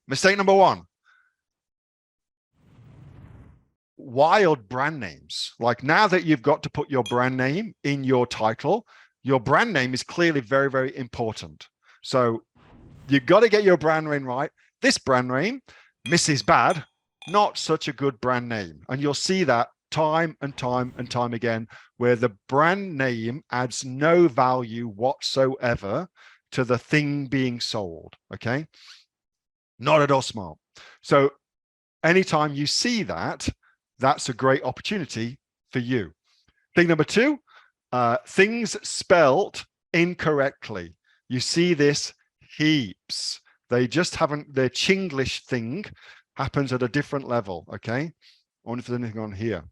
Mistake number one. Wild brand names. Like now that you've got to put your brand name in your title, your brand name is clearly very, very important. So you've got to get your brand name right. This brand name, Mrs. Bad, not such a good brand name. And you'll see that time and time and time again, where the brand name adds no value whatsoever to the thing being sold. Okay. Not at all smart. So anytime you see that, that's a great opportunity for you. Thing number two, things spelt incorrectly. You see this heaps. They just haven't, their Chinglish thing happens at a different level. Okay. I wonder if there's anything on here.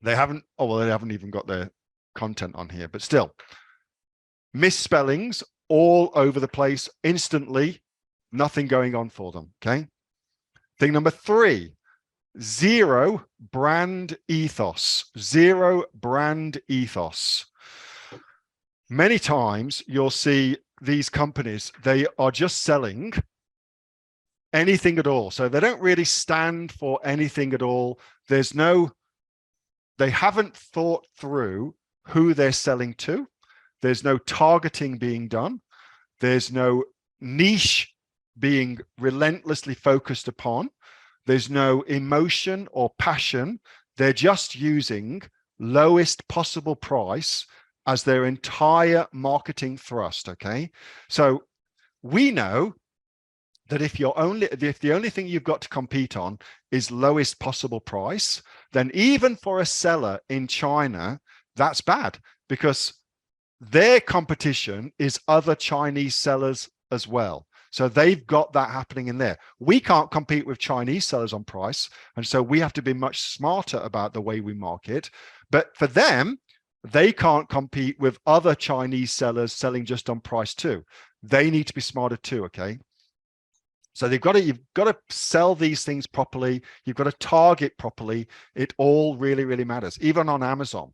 They haven't, oh, well, they haven't even got their content on here, but still misspellings all over the place instantly, nothing going on for them. Okay. Thing number three, zero brand ethos. Zero brand ethos. Many times you'll see these companies, they are just selling anything at all. So they don't really stand for anything at all. There's no, they haven't thought through who they're selling to. There's no targeting being done. There's no niche being relentlessly focused upon. There's no emotion or passion. They're just using lowest possible price as their entire marketing thrust. Okay. So we know that if the only thing you've got to compete on is lowest possible price, then even for a seller in China, that's bad, because their competition is other Chinese sellers as well. So they've got that happening in there. We can't compete with Chinese sellers on price. And so we have to be much smarter about the way we market. But for them, they can't compete with other Chinese sellers selling just on price too. They need to be smarter too, okay? So you've got to sell these things properly. You've got to target properly. It all really, really matters, even on Amazon,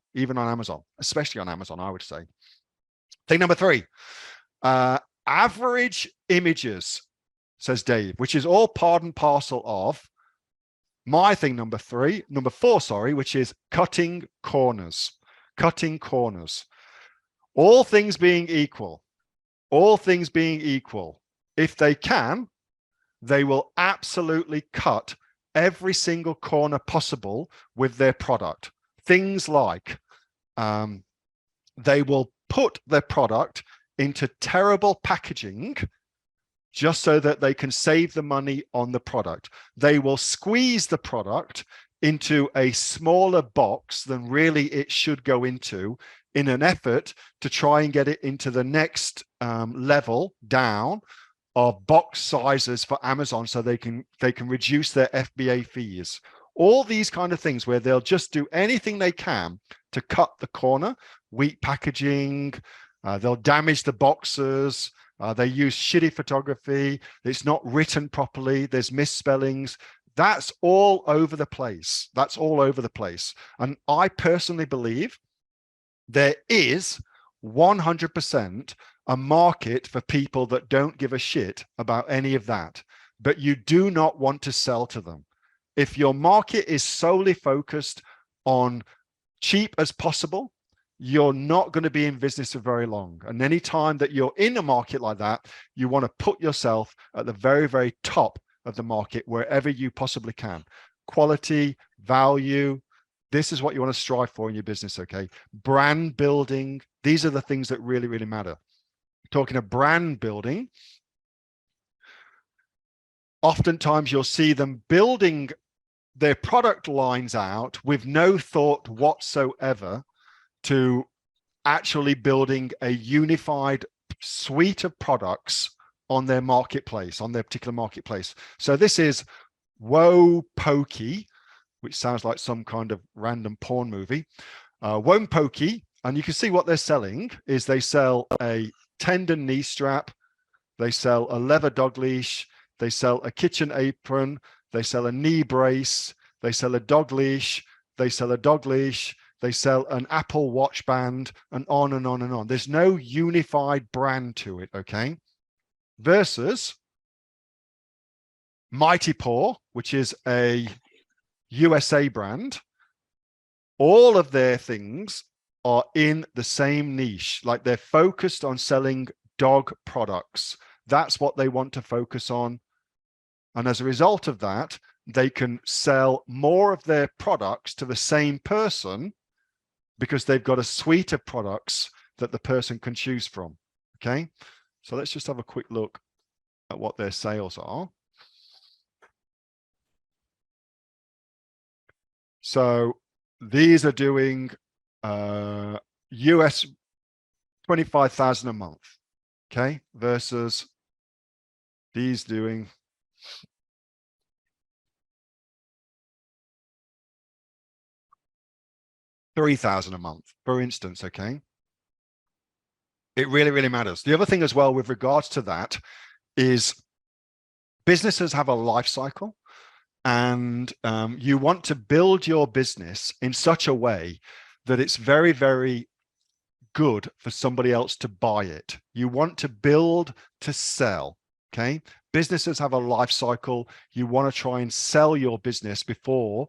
especially on Amazon, I would say. Thing number three, average images, says Dave, which is all part and parcel of my thing number four, sorry, which is cutting corners. Cutting corners. All things being equal, if they can, they will absolutely cut every single corner possible with their product. Things like they will put their product into terrible packaging just so that they can save the money on the product. They will squeeze the product into a smaller box than really it should go into in an effort to try and get it into the next level down of box sizes for Amazon, so they can reduce their FBA fees. All these kind of things where they'll just do anything they can to cut the corner. Weak packaging, they'll damage the boxes, they use shitty photography, it's not written properly, there's misspellings. That's all over the place. That's all over the place. And I personally believe there is 100% a market for people that don't give a shit about any of that, but you do not want to sell to them. If your market is solely focused on cheap as possible, you're not going to be in business for very long. And any time that you're in a market like that, you want to put yourself at the very, very top of the market wherever you possibly can. Quality, value, this is what you want to strive for in your business, okay? Brand building, these are the things that really, really matter. Talking of brand building, oftentimes you'll see them building their product lines out with no thought whatsoever to actually building a unified suite of products on their marketplace, on their particular marketplace. So this is Woe Pokey, which sounds like some kind of random porn movie. Woe Pokey, and you can see what they're selling is they sell a tendon knee strap, they sell a leather dog leash, they sell a kitchen apron, they sell a knee brace, they sell a dog leash, they sell a dog leash, they sell an Apple Watch band, and on and on and on. There's no unified brand to it, okay? Versus Mighty Paw, which is a USA brand, all of their things are in the same niche. Like they're focused on selling dog products. That's what they want to focus on. And as a result of that, they can sell more of their products to the same person because they've got a suite of products that the person can choose from. Okay, so let's just have a quick look at what their sales are. So these are doing US 25,000 a month, okay, versus these doing $3,000 a month, for instance. Okay, it really, really matters. The other thing as well with regards to that is businesses have a life cycle, and you want to build your business in such a way that it's very, very good for somebody else to buy it. You want to build to sell. Okay, businesses have a life cycle. You want to try and sell your business before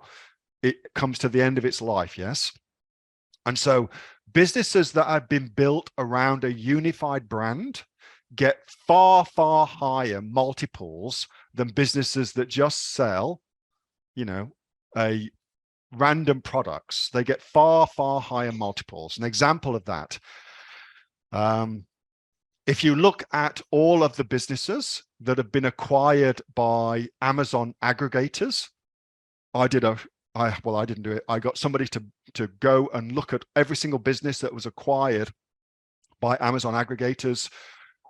it comes to the end of its life. Yes. And so businesses that have been built around a unified brand get far, far higher multiples than businesses that just sell, you know, a random products. They get far, far higher multiples. An example of that, if you look at all of the businesses that have been acquired by Amazon aggregators, I didn't do it. I got somebody to go and look at every single business that was acquired by Amazon aggregators,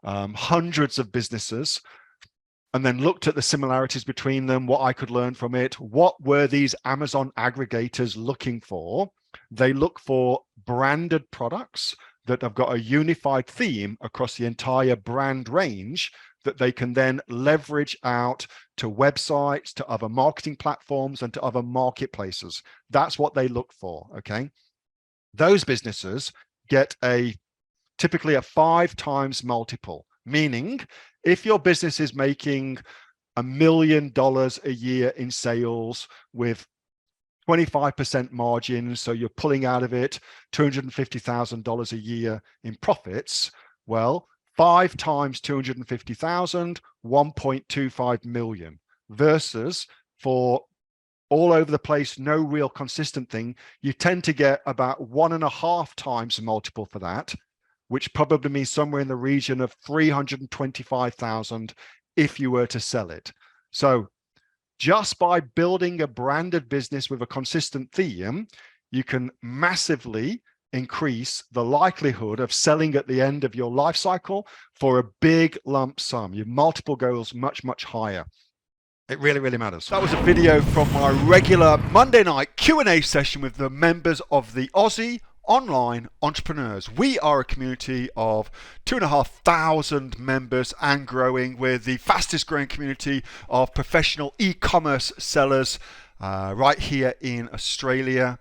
hundreds of businesses, and then looked at the similarities between them, what I could learn from it. What were these Amazon aggregators looking for? They look for branded products that have got a unified theme across the entire brand range that they can then leverage out to websites, to other marketing platforms, and to other marketplaces. That's what they look for, okay? Those businesses get typically a 5 times multiple, meaning if your business is making $1 million a year in sales with 25% margin, so you're pulling out of it $250,000 a year in profits, well, 5 times 250,000, 1.25 million, versus for all over the place, no real consistent thing, you tend to get about 1.5 times multiple for that, which probably means somewhere in the region of 325,000 if you were to sell it. So just by building a branded business with a consistent theme, you can massively increase the likelihood of selling at the end of your life cycle for a big lump sum. Your multiple goes much, much higher. It really, really matters. That was a video from my regular Monday night Q&A session with the members of the Aussie Online Entrepreneurs. We are a community of 2,500 members and growing. We're the fastest growing community of professional e-commerce sellers right here in Australia,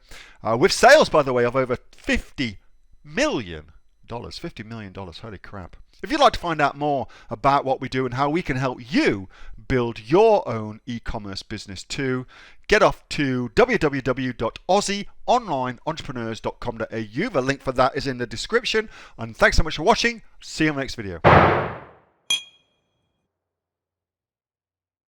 with sales, by the way, of over $50 million. $50 million, holy crap. If you'd like to find out more about what we do and how we can help you build your own e-commerce business too, get off to www.aussieonlineentrepreneurs.com.au. The link for that is in the description. And thanks so much for watching. See you in the next video.